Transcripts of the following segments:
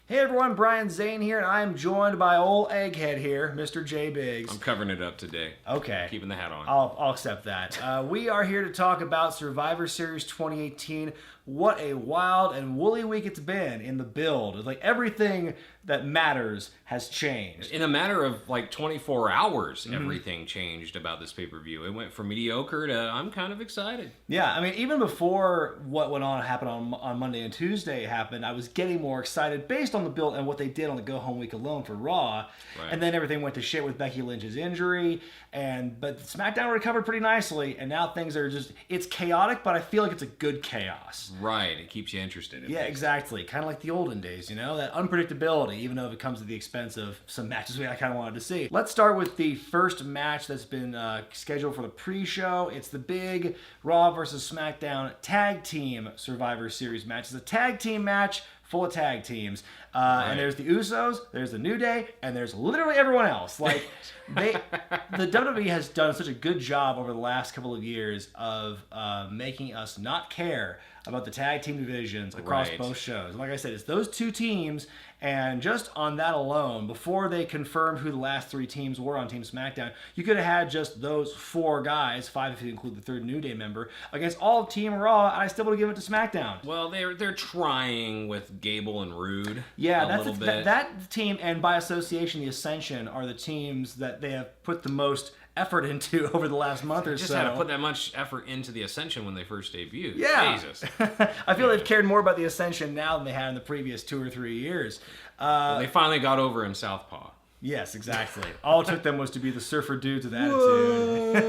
Hey everyone, Bryan Zane here, and I am joined by old egghead here, Mr. J Biggs. I'm covering it up today. Okay. Keeping the hat on. I'll accept that. We are here to talk about Survivor Series 2018. What a wild and woolly week it's been in the build. It's like everything that matters has changed. In a matter of like 24 hours, everything changed about this pay-per-view. It went from mediocre to I'm kind of excited. Yeah, I mean, even before what happened on Monday and Tuesday happened, I was getting more excited based on the build and what they did on the go-home week alone for Raw. Right. And then everything went to shit with Becky Lynch's injury. But SmackDown recovered pretty nicely, and now things are it's chaotic, but I feel like it's a good chaos. Right, it keeps you interested. Yeah, exactly. Kind of like the olden days, that unpredictability, even though it comes at the expense of some matches I kind of wanted to see. Let's start with the first match that's been scheduled for the pre-show. It's the big Raw versus SmackDown Tag Team Survivor Series match. It's a tag team match full of tag teams. Right. And there's the Usos, there's the New Day, and there's literally everyone else. Like, the WWE has done such a good job over the last couple of years of making us not care about the tag team divisions across both shows. And like I said, it's those two teams, and just on that alone, before they confirmed who the last three teams were on Team SmackDown, you could have had just those four guys, 5 if you include the third New Day member, against all of Team Raw, and I still would have given it to SmackDown. Well, they're trying with Gable and Rude. Yeah, that's that team, and by association, the Ascension, are the teams that they have put the most effort into over the last month or so. Just had to put that much effort into the Ascension when they first debuted. Yeah. Jesus. I feel they've cared more about the Ascension now than they had in the previous 2 or 3 years. Well, they finally got over in Southpaw. Yes, exactly. All it took them was to be the surfer dudes with attitude.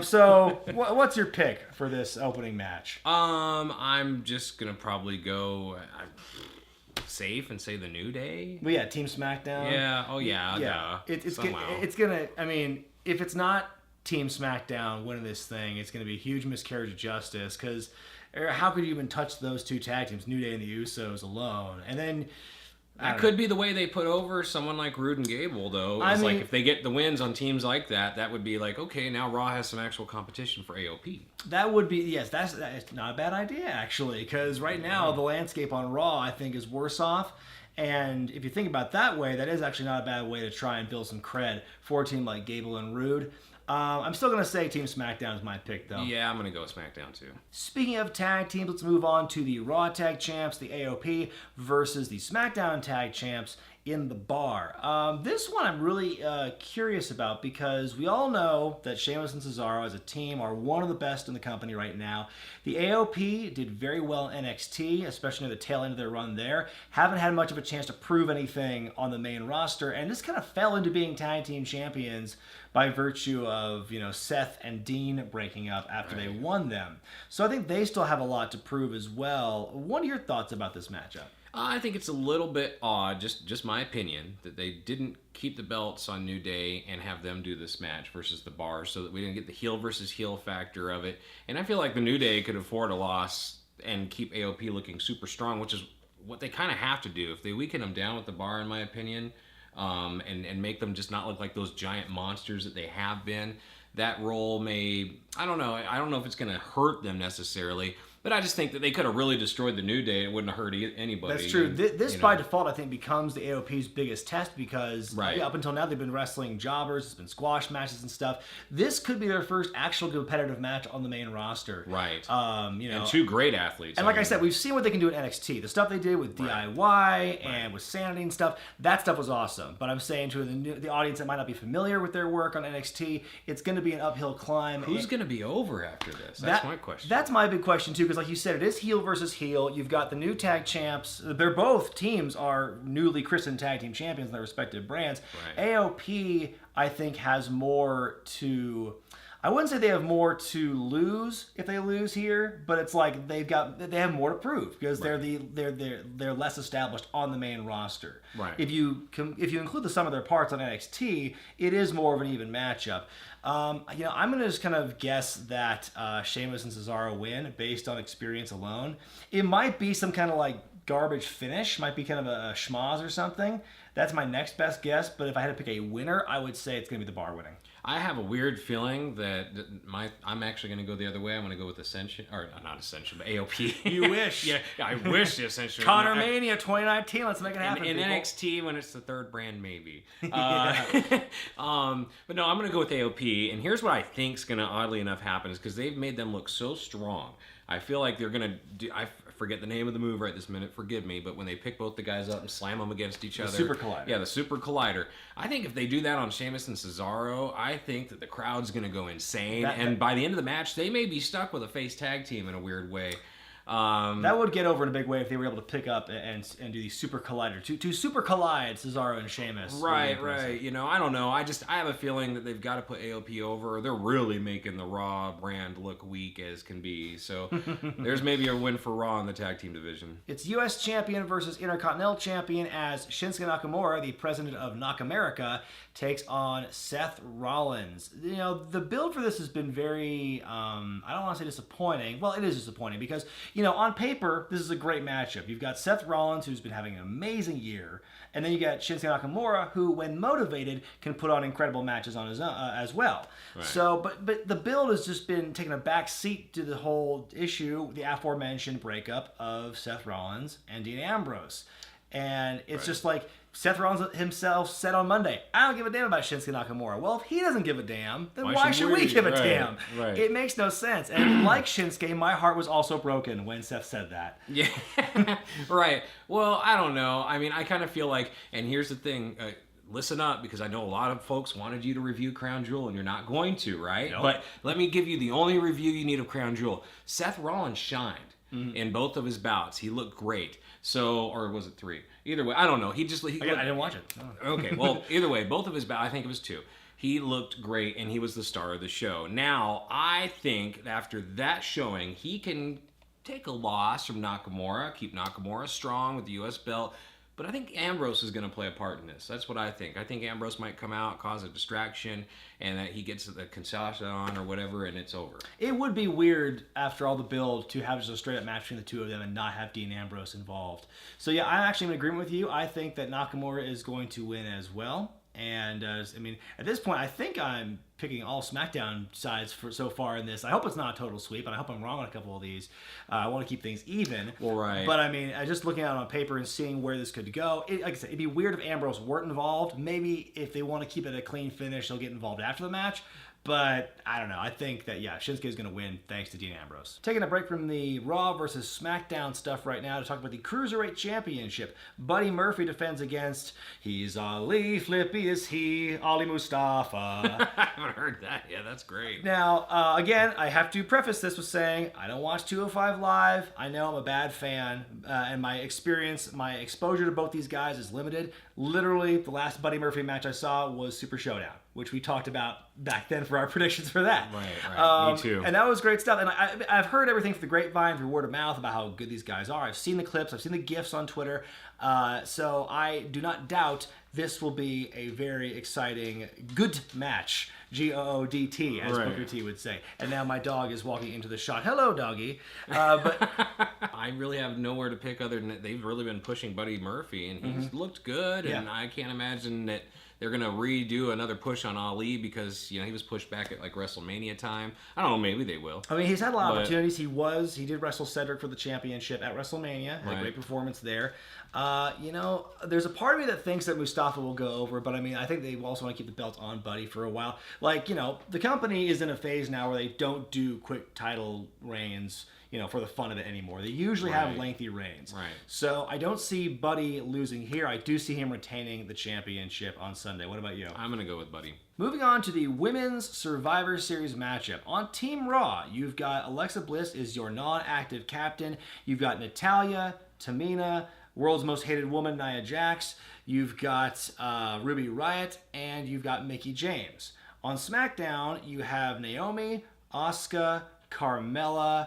So, what's your pick for this opening match? I'm just gonna probably go safe and say the New Day. Well, yeah, Team SmackDown. Yeah. Oh yeah. Yeah. It's somehow. gonna. I mean, if it's not Team SmackDown winning this thing, it's gonna be a huge miscarriage of justice. Because how could you even touch those two tag teams, New Day and the Usos, alone? And then. That could be the way they put over someone like Rude and Gable, though. It's like if they get the wins on teams like that, that would be like, okay, now Raw has some actual competition for AOP. That would be, yes, that's not a bad idea, actually, because right now the landscape on Raw, I think, is worse off. And if you think about it that way, that is actually not a bad way to try and build some cred for a team like Gable and Rude. I'm still going to say Team SmackDown is my pick, though. Yeah, I'm going to go with SmackDown, too. Speaking of tag teams, let's move on to the Raw Tag Champs, the AOP, versus the SmackDown Tag Champs in the Bar. This one I'm really curious about because we all know that Sheamus and Cesaro as a team are one of the best in the company right now. The AOP did very well in NXT, especially near the tail end of their run there. Haven't had much of a chance to prove anything on the main roster, and just kind of fell into being tag team champions by virtue of, Seth and Dean breaking up after they won them. So I think they still have a lot to prove as well. What are your thoughts about this matchup? I think it's a little bit odd, just my opinion, that they didn't keep the belts on New Day and have them do this match versus the Bar so that we didn't get the heel versus heel factor of it. And I feel like the New Day could afford a loss and keep AOP looking super strong, which is what they kind of have to do. If they weaken them down with the Bar, in my opinion, and make them just not look like those giant monsters that they have been, that role may, I don't know if it's going to hurt them necessarily, but I just think that they could have really destroyed the New Day. It wouldn't have hurt anybody. That's true. This by default, I think, becomes the AOP's biggest test because up until now they've been wrestling jobbers, it's been squash matches and stuff. This could be their first actual competitive match on the main roster. Right. And two great athletes. And like I said, we've seen what they can do at NXT. The stuff they did with DIY and with Sanity and stuff, that stuff was awesome. But I'm saying to the audience that might not be familiar with their work on NXT, it's going to be an uphill climb. Who's going to be over after this? That's my question. That's my big question, too, because like you said, it is heel versus heel. You've got the new tag champs. They're both teams are newly christened tag team champions in their respective brands. Right. AOP, I think, has more to... I wouldn't say they have more to lose if they lose here, but it's like they have more to prove because they're less established on the main roster. Right. If you include the sum of their parts on NXT, it is more of an even matchup. I'm going to just kind of guess that Sheamus and Cesaro win based on experience alone. It might be some kind of like garbage finish. Might be kind of a schmoz or something. That's my next best guess. But if I had to pick a winner, I would say it's going to be the Bar winning. I have a weird feeling that I'm actually going to go the other way. I'm going to go with Ascension, or not Ascension, but AOP. You wish. Yeah, I wish the Ascension. Connor Mania 2019. Let's make it happen. In people. NXT, when it's the third brand, maybe. But no, I'm going to go with AOP. And here's what I think's going to, oddly enough, happen is because they've made them look so strong. I feel like they're going to do. I forget the name of the move right this minute. Forgive me, but when they pick both the guys up and slam them against each other, Super Collider. Yeah, the Super Collider. I think if they do that on Sheamus and Cesaro, I think that the crowd's going to go insane. And by the end of the match, they may be stuck with a face tag team in a weird way. That would get over in a big way if they were able to pick up and do the Super Collider. To Super Collide Cesaro and Sheamus. Right. You know, I don't know. I have a feeling that they've got to put AOP over. They're really making the Raw brand look weak as can be. So there's maybe a win for Raw in the tag team division. It's U.S. Champion versus Intercontinental Champion as Shinsuke Nakamura, the president of Nakamerica, takes on Seth Rollins. You know, the build for this has been very, I don't want to say disappointing. Well, it is disappointing because, you know, on paper, this is a great matchup. You've got Seth Rollins, who's been having an amazing year, and then you got Shinsuke Nakamura, who, when motivated, can put on incredible matches on his own as well. Right. So, but the build has just been taking a back seat to the whole issue, the aforementioned breakup of Seth Rollins and Dean Ambrose. And it's just like Seth Rollins himself said on Monday, I don't give a damn about Shinsuke Nakamura. Well, if he doesn't give a damn, then why should we give a damn? Right. It makes no sense. And like Shinsuke, my heart was also broken when Seth said that. Yeah. Right. Well, I don't know. I mean, I kind of feel like, and here's the thing, listen up, because I know a lot of folks wanted you to review Crown Jewel, and you're not going to, right? Nope. But let me give you the only review you need of Crown Jewel. Seth Rollins shined in both of his bouts. He looked great. So, or was it 3? Either way, I don't know. I didn't watch it. Oh. Okay, well, either way, both of his bouts, I think it was 2. He looked great, and he was the star of the show. Now, I think after that showing, he can take a loss from Nakamura, keep Nakamura strong with the U.S. belt. But I think Ambrose is going to play a part in this. That's what I think. I think Ambrose might come out, cause a distraction, and that he gets the concession on or whatever, and it's over. It would be weird after all the build to have just a straight-up match between the two of them and not have Dean Ambrose involved. So yeah, I'm actually in agreement with you. I think that Nakamura is going to win as well. And I mean, at this point, I think I'm picking all SmackDown sides for so far in this. I hope it's not a total sweep, and I hope I'm wrong on a couple of these. I want to keep things even. Well, right. But I mean, just looking at it on paper and seeing where this could go, like I said, it'd be weird if Ambrose weren't involved. Maybe if they want to keep it a clean finish, they'll get involved after the match. But I don't know. I think that, yeah, Shinsuke is going to win thanks to Dean Ambrose. Taking a break from the Raw versus SmackDown stuff right now to talk about the Cruiserweight Championship. Buddy Murphy defends against, he's Ali, Flippy is he, Ali Mustafa. I haven't heard that. Yeah, that's great. Now, again, I have to preface this with saying I don't watch 205 Live. I know I'm a bad fan, and my exposure to both these guys is limited. Literally, the last Buddy Murphy match I saw was Super Showdown, which we talked about back then for our predictions for that. Right. Me too. And that was great stuff. And I've heard everything through the grapevine, through word of mouth about how good these guys are. I've seen the clips. I've seen the GIFs on Twitter. So I do not doubt this will be a very exciting, good match. G-O-O-D-T, as Booker T would say. And now my dog is walking into the shot. Hello, doggy. But I really have nowhere to pick other than that they've really been pushing Buddy Murphy, and he's looked good. And I can't imagine that they're going to redo another push on Ali because, you know, he was pushed back at like WrestleMania time. I don't know, maybe they will. I mean, he's had a lot of opportunities. He did wrestle Cedric for the championship at WrestleMania. Had a great performance there. You know, there's a part of me that thinks that Mustafa will go over, but I mean, I think they also want to keep the belt on Buddy for a while. Like, you know, the company is in a phase now where they don't do quick title reigns, you know, for the fun of it anymore. They usually have lengthy reigns. Right. So I don't see Buddy losing here. I do see him retaining the championship on Sunday. What about you? I'm going to go with Buddy. Moving on to the Women's Survivor Series matchup. On Team Raw, you've got Alexa Bliss is your non-active captain. You've got Natalya, Tamina, World's Most Hated Woman, Nia Jax. You've got Ruby Riott, and you've got Mickie James. On SmackDown, you have Naomi, Asuka, Carmella,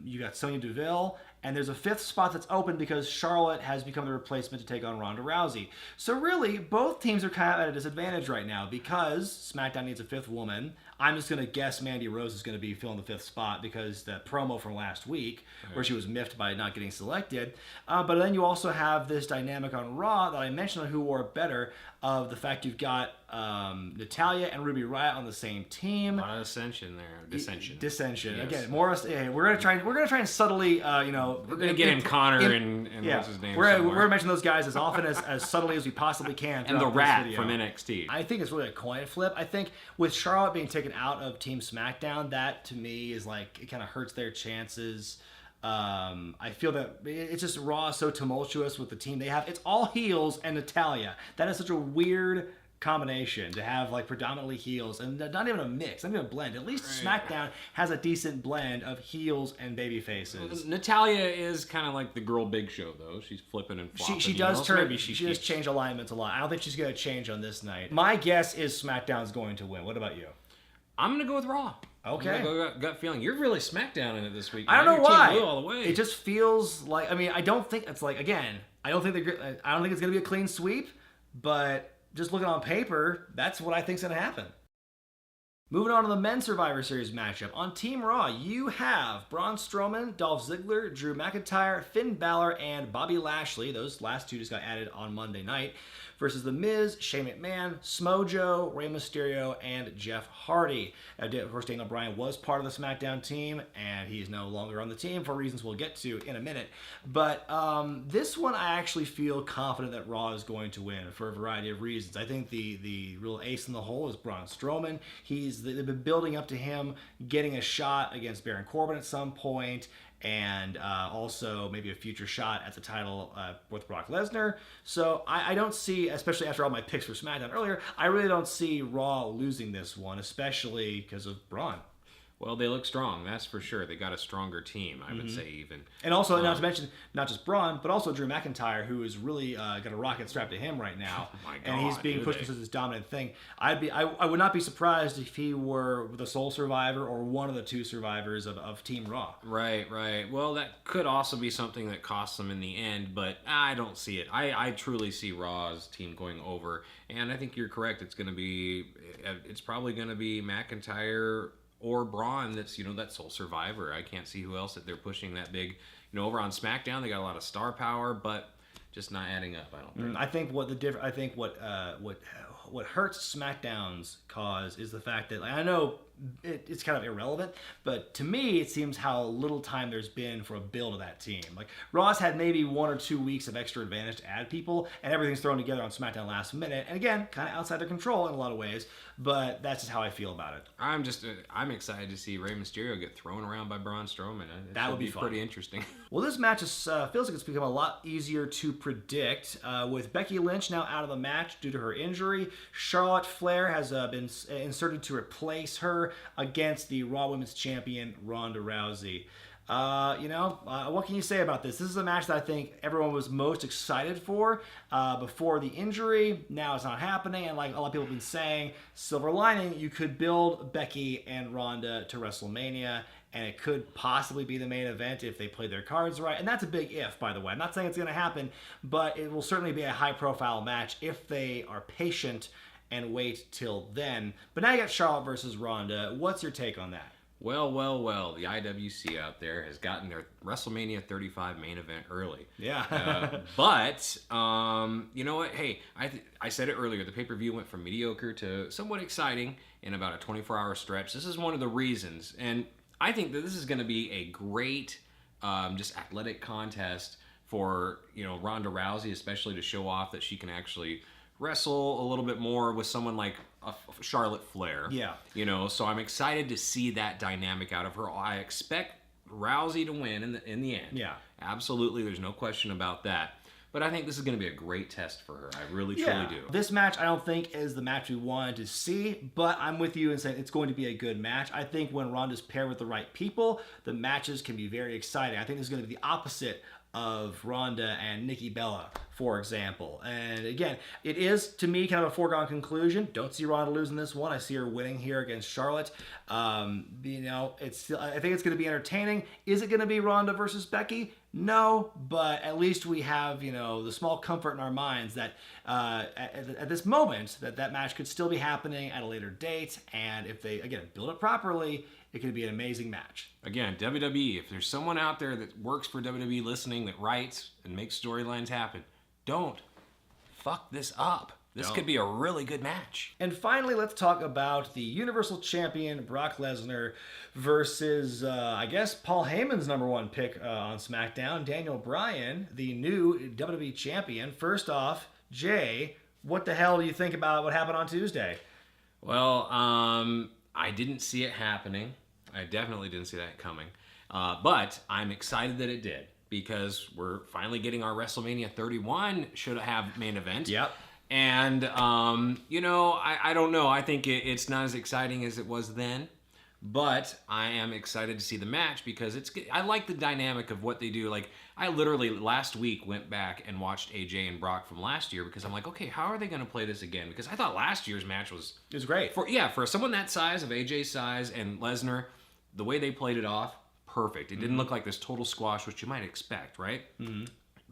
you got Sonya Deville, and there's a 5th spot that's open because Charlotte has become the replacement to take on Ronda Rousey. So really, both teams are kind of at a disadvantage right now because SmackDown needs a 5th woman. I'm just going to guess Mandy Rose is going to be filling the 5th spot because the promo from last week where she was miffed by not getting selected. But then you also have this dynamic on Raw that I mentioned on Who Wore It Better of the fact you've got Natalya and Ruby Riott on the same team. A lot of dissension there. Dissension. Yes. Again, more. We're gonna try and subtly, we're gonna get in Connor and what's his name. We're gonna mention those guys as often as subtly as we possibly can. And the Rat from NXT. I think it's really a coin flip. I think with Charlotte being taken out of Team SmackDown, that to me is like it kind of hurts their chances. I feel that it's just Raw is so tumultuous with the team they have. It's all heels and Natalya. That is such a weird combination to have like predominantly heels and not even a mix, not even a blend. At least SmackDown has a decent blend of heels and baby faces. Natalya is kind of like the girl Big Show though. She's flipping and flopping. She does turn. She does change alignments a lot. I don't think she's going to change on this night. My guess is SmackDown's going to win. What about you? I'm going to go with Raw. Okay. I'm gonna go gut feeling. You're really SmackDown in it this week. I don't know why. Team Blue all the way. It just feels like. I mean, I don't think it's like. Again, I don't think it's going to be a clean sweep. But just looking on paper, that's what I think's going to happen. Moving on to the Men's Survivor Series matchup. On Team Raw, you have Braun Strowman, Dolph Ziggler, Drew McIntyre, Finn Balor, and Bobby Lashley. Those last two just got added on Monday night. Versus The Miz, Shane McMahon, Smojo, Rey Mysterio, and Jeff Hardy. Of course, Daniel Bryan was part of the SmackDown team, and he's no longer on the team for reasons we'll get to in a minute. But this one, I actually feel confident that Raw is going to win for a variety of reasons. I think the real ace in the hole is Braun Strowman. They've been building up to him getting a shot against Baron Corbin at some point, and also maybe a future shot at the title with Brock Lesnar. So I don't see, especially after all my picks for SmackDown earlier, I really don't see Raw losing this one, especially because of Braun. Well, they look strong, that's for sure. They got a stronger team, I would say even. And also, not to mention, not just Braun, but also Drew McIntyre, who is really got a rocket strapped to him right now. Oh my God, and he's being pushed into this dominant thing. I would not be surprised if he were the sole survivor or one of the two survivors of Team Raw. Right. Well, that could also be something that costs them in the end, but I don't see it. I truly see Raw's team going over, and I think you're correct. It's probably going to be McIntyre or Braun that's that sole survivor. I can't see who else that they're pushing that big. Over on SmackDown they got a lot of star power, but just not adding up. I don't think. I think what hurts SmackDown's cause is the fact that I know it's kind of irrelevant, but to me it seems how little time there's been for a build of that team. Like Raw's had maybe 1 or 2 weeks of extra advantage to add people, and everything's thrown together on SmackDown last minute. And again, kind of outside their control in a lot of ways, but that's just how I feel about it. I'm excited to see Rey Mysterio get thrown around by Braun Strowman. That would be fun. Pretty interesting. Well, this match feels like it's become a lot easier to predict. With Becky Lynch now out of the match due to her injury, Charlotte Flair has been inserted to replace her against the Raw Women's Champion Ronda Rousey. What can you say about this? This is a match that I think everyone was most excited for before the injury. Now it's not happening, and like a lot of people have been saying, silver lining, you could build Becky and Ronda to WrestleMania, and it could possibly be the main event if they play their cards right. And that's a big if, by the way. I'm not saying it's going to happen, but it will certainly be a high-profile match if they are patient and wait till then. But now you got Charlotte versus Ronda. What's your take on that? Well, the IWC out there has gotten their WrestleMania 35 main event early. Yeah. But you know what? Hey, I said it earlier. The pay-per-view went from mediocre to somewhat exciting in about a 24-hour stretch. This is one of the reasons. And I think that this is going to be a great just athletic contest for Ronda Rousey, especially to show off that she can actually wrestle a little bit more with someone like Charlotte Flair. Yeah. So I'm excited to see that dynamic out of her. I expect Rousey to win in the end. Yeah. Absolutely. There's no question about that. But I think this is going to be a great test for her. I really, truly do. This match, I don't think, is the match we wanted to see, but I'm with you in saying it's going to be a good match. I think when Ronda's paired with the right people, the matches can be very exciting. I think this is going to be the opposite of Ronda and Nikki Bella, for example. And again, it is, to me, kind of a foregone conclusion. Don't see Ronda losing this one. I see her winning here against Charlotte. I think it's going to be entertaining. Is it going to be Ronda versus Becky? No, but at least we have, the small comfort in our minds that at this moment that match could still be happening at a later date. And if they, again, build it properly, it could be an amazing match. Again, WWE, if there's someone out there that works for WWE listening that writes and makes storylines happen, don't fuck this up. This could be a really good match. And finally, let's talk about the Universal Champion Brock Lesnar versus, I guess, Paul Heyman's number one pick on SmackDown, Daniel Bryan, the new WWE Champion. First off, Jay, what the hell do you think about what happened on Tuesday? Well, I didn't see it happening. I definitely didn't see that coming. But I'm excited that it did, because we're finally getting our WrestleMania 31 should have main event. Yep. And, I don't know. I think it's not as exciting as it was then. But I am excited to see the match because I like the dynamic of what they do. Like, I literally last week went back and watched AJ and Brock from last year because I'm like, okay, how are they going to play this again? Because I thought last year's match was great. For someone that size, of AJ's size and Lesnar, the way they played it off, perfect. It didn't look like this total squash, which you might expect, right? Mm-hmm.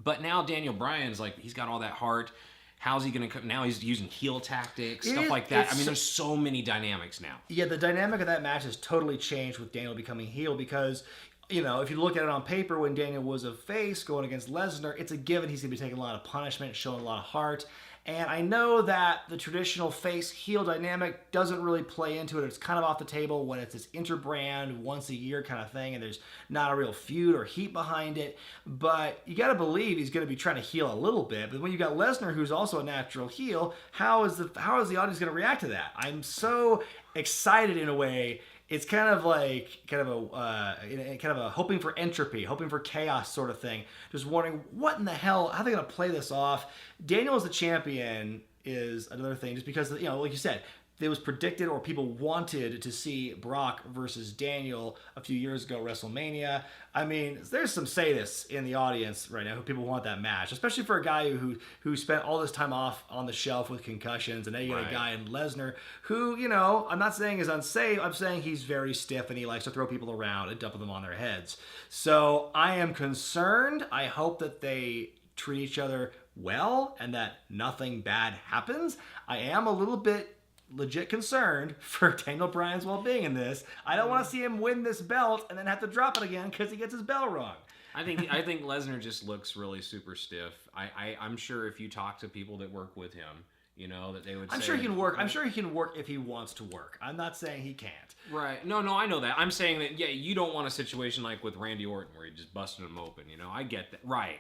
But now Daniel Bryan's like, he's got all that heart. How's he going to come? Now he's using heel tactics, stuff like that. I mean, there's so many dynamics now. Yeah, the dynamic of that match has totally changed with Daniel becoming heel because, if you look at it on paper, when Daniel was a face going against Lesnar, it's a given he's going to be taking a lot of punishment, showing a lot of heart. And I know that the traditional face-heel dynamic doesn't really play into it. It's kind of off the table when it's this interbrand, once-a-year kind of thing, and there's not a real feud or heat behind it. But you got to believe he's going to be trying to heel a little bit. But when you got Lesnar, who's also a natural heel, how is the audience going to react to that? I'm so excited in a way. It's kind of like a hoping for entropy, hoping for chaos sort of thing. Just wondering what in the hell, how are they going to play this off? Daniel as the champion is another thing, just because, like you said, it was predicted or people wanted to see Brock versus Daniel a few years ago at WrestleMania. I mean, there's some sadists in the audience right now who people want that match, especially for a guy who spent all this time off on the shelf with concussions, and now you got a guy in Lesnar who, I'm not saying is unsafe, I'm saying he's very stiff and he likes to throw people around and dump them on their heads. So I am concerned. I hope that they treat each other well and that nothing bad happens. I am a little bit legit concerned for Daniel Bryan's well-being in this. I don't want to see him win this belt and then have to drop it again because he gets his bell wrong. I think Lesnar just looks really super stiff. I'm sure if you talk to people that work with him, that they would say... I'm sure he can work. I'm sure he can work if he wants to work. I'm not saying he can't. Right. No, I know that. I'm saying that, you don't want a situation like with Randy Orton where he just busted him open, I get that. Right.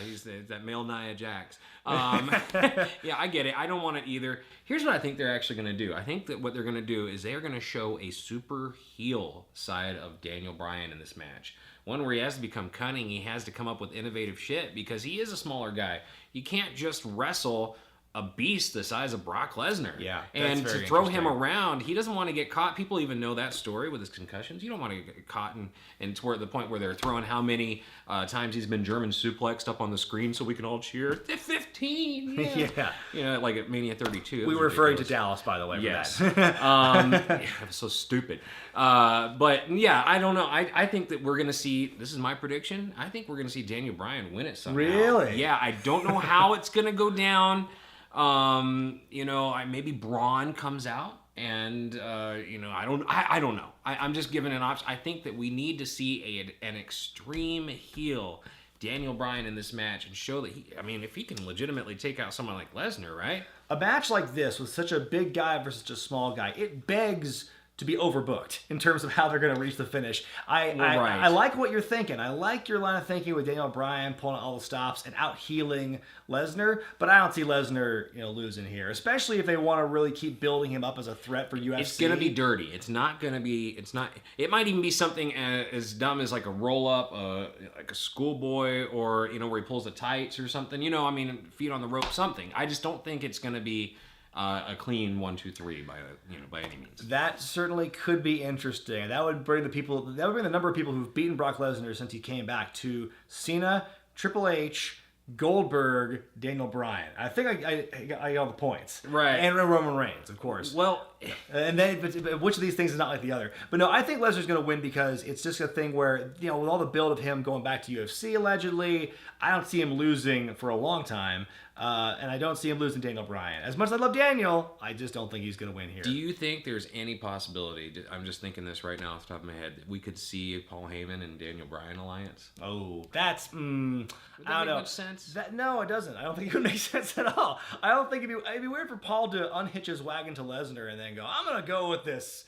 He's that male Nia Jax. Yeah, I get it. I don't want it either. Here's what I think they're actually going to do. I think that what they're going to do is they're going to show a super heel side of Daniel Bryan in this match. One where he has to become cunning. He has to come up with innovative shit because he is a smaller guy. You can't just wrestle a beast the size of Brock Lesnar. Yeah, and to throw him around, he doesn't want to get caught. People even know that story with his concussions. You don't want to get caught and toward the point where they're throwing how many times he's been German suplexed up on the screen so we can all cheer. 15! Yeah. Like at Mania 32. We were referring to Dallas, by the way. Yes. That was so stupid. But yeah, I don't know. I think that we're going to see, this is my prediction, I think we're going to see Daniel Bryan win it somehow. Really? Yeah, I don't know how it's going to go down. Maybe Braun comes out and, I don't know. I'm just giving an option. I think that we need to see an extreme heel Daniel Bryan in this match and show that if he can legitimately take out someone like Lesnar, right? A match like this with such a big guy versus a small guy, it begs to be overbooked in terms of how they're going to reach the finish. I like what you're thinking. I like your line of thinking with Daniel Bryan pulling out all the stops and out healing Lesnar, but I don't see Lesnar, losing here, especially if they want to really keep building him up as a threat for UFC. It's going to be dirty. It might even be something as dumb as like a roll up, like a schoolboy, or, where he pulls the tights or something, feet on the rope, something. I just don't think it's going to be a clean 1, 2, 3 by any means. That certainly could be interesting. That would bring the number of people who've beaten Brock Lesnar since he came back to Cena, Triple H, Goldberg, Daniel Bryan. I think I got all the points. Right. And Roman Reigns, of course. Well, and then, but which of these things is not like the other? But no, I think Lesnar's going to win because it's just a thing where, with all the build of him going back to UFC allegedly, I don't see him losing for a long time. And I don't see him losing Daniel Bryan. As much as I love Daniel, I just don't think he's going to win here. Do you think there's any possibility, I'm just thinking this right now off the top of my head, that we could see a Paul Heyman and Daniel Bryan alliance? Oh, that's, I don't make know. much sense? No, it doesn't. I don't think it would make sense at all. I don't think it'd be weird for Paul to unhitch his wagon to Lesnar and then go, I'm going to go with this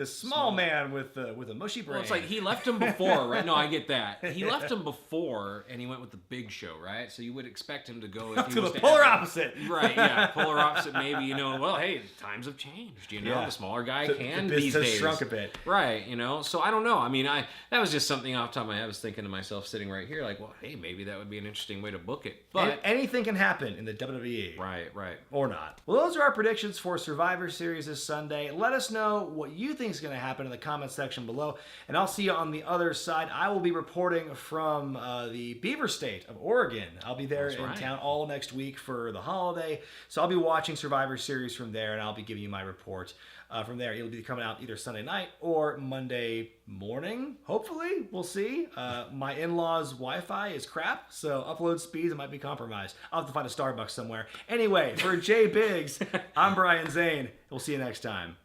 small man with a mushy brain. Well, it's like he left him before, right? No, I get that. He left him before, and he went with the Big Show, right? So you would expect him to go if he to was the polar opposite. Right, yeah, polar opposite. Maybe, well, hey, times have changed. Yeah. The smaller guy The can business these has days. shrunk a bit. Right, So I don't know. I mean, that was just something off the top of my head. I was thinking to myself sitting right here, like, well, hey, maybe that would be an interesting way to book it. But anything can happen in the WWE. Right. Or not. Well, those are our predictions for Survivor Series this Sunday. Let us know what you think is going to happen in the comments section below, and I'll see you on the other side. I will be reporting from the Beaver State of Oregon. I'll be there in town all next week for the holiday, so I'll be watching Survivor Series from there, and I'll be giving you my report from there. It'll be coming out either Sunday night or Monday morning, hopefully. We'll see. My in-laws' Wi-Fi is crap, so upload speeds might be compromised. I'll have to find a Starbucks somewhere. Anyway, for J Biggs, I'm Bryan Zane. We'll see you next time.